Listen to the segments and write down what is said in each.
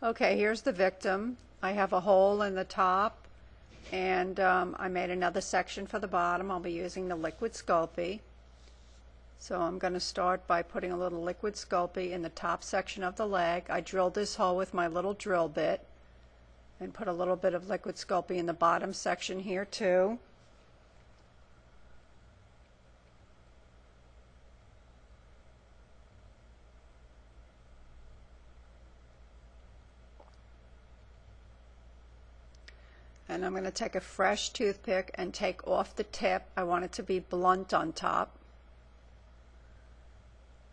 Okay, here's the victim. I have a hole in the top, and I made another section for the bottom. I'll be using the liquid sculpey. So I'm going to start by putting a little liquid sculpey in the top section of the leg. I drilled this hole with my little drill bit and put a little bit of liquid sculpey in the bottom section here too. And I'm going to take a fresh toothpick and take off the tip. I want it to be blunt on top.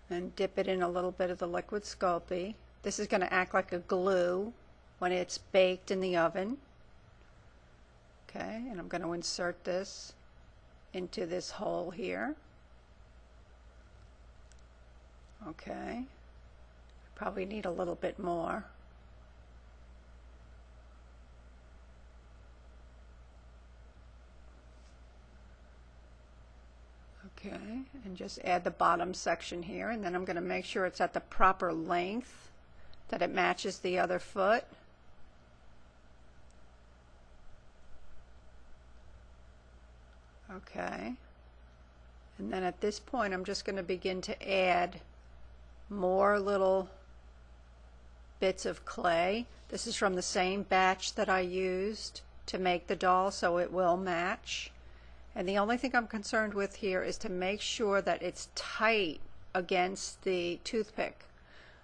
And dip it in a little bit of the liquid sculpey. This is going to act like a glue when it's baked in the oven. Okay, and I'm going to insert this into this hole here. Okay, probably need a little bit more. Okay, and just add the bottom section here, and then I'm going to make sure it's at the proper length, that it matches the other foot. Okay, and then at this point I'm just going to begin to add more little bits of clay. This is from the same batch that I used to make the doll, so it will match. And the only thing I'm concerned with here is to make sure that it's tight against the toothpick.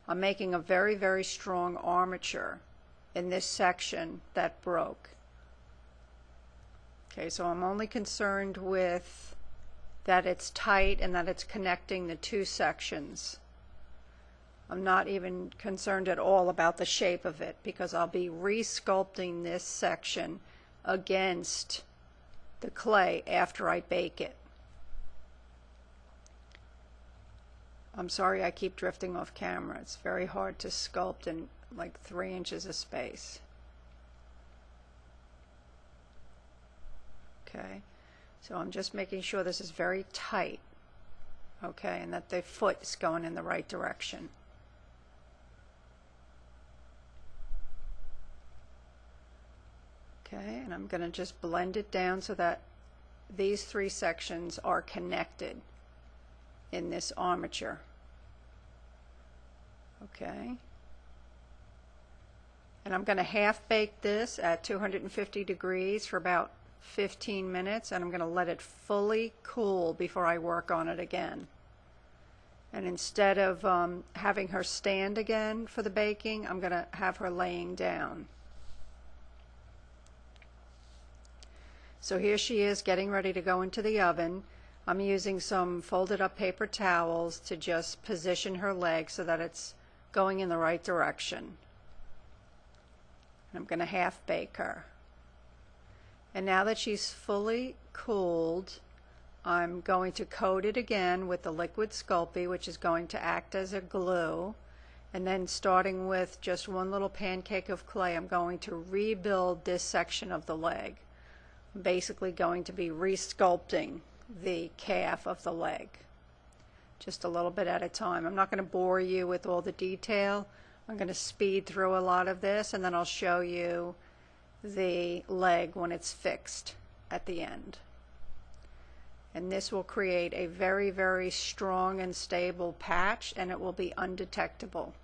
I'm making a very, very strong armature in this section that broke. Okay, so I'm only concerned with that it's tight and that it's connecting the two sections. I'm not even concerned at all about the shape of it, because I'll be re-sculpting this section against the clay after I bake it. I'm sorry I keep drifting off camera. It's very hard to sculpt in like 3 inches of space. Okay, so I'm just making sure this is very tight, okay, and that the foot is going in the right direction. Okay, and I'm going to just blend it down so that these 3 sections are connected in this armature. Okay, and I'm going to half bake this at 250 degrees for about 15 minutes, and I'm going to let it fully cool before I work on it again. And instead of having her stand again for the baking, I'm going to have her laying down. So here she is getting ready to go into the oven. I'm using some folded up paper towels to just position her leg so that it's going in the right direction. I'm going to half bake her. And now that she's fully cooled, I'm going to coat it again with the liquid sculpey, which is going to act as a glue. And then starting with just one little pancake of clay, I'm going to rebuild this section of the leg. I'm basically going to be re-sculpting the calf of the leg, just a little bit at a time. I'm not going to bore you with all the detail. I'm going to speed through a lot of this, and then I'll show you the leg when it's fixed at the end. And this will create a very, very strong and stable patch, and it will be undetectable.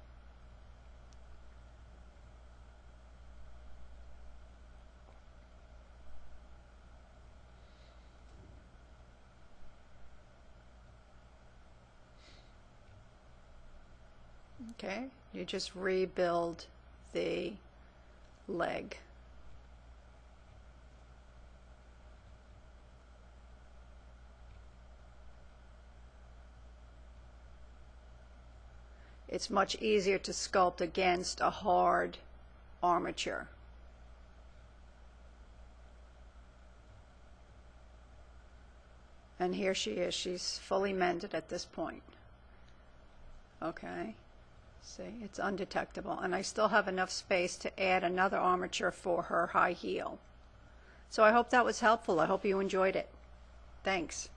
Okay, you just rebuild the leg. It's much easier to sculpt against a hard armature. And here she is. She's fully mended at this point. Okay. See, it's undetectable, and I still have enough space to add another armature for her high heel. So I hope that was helpful. I hope you enjoyed it. Thanks.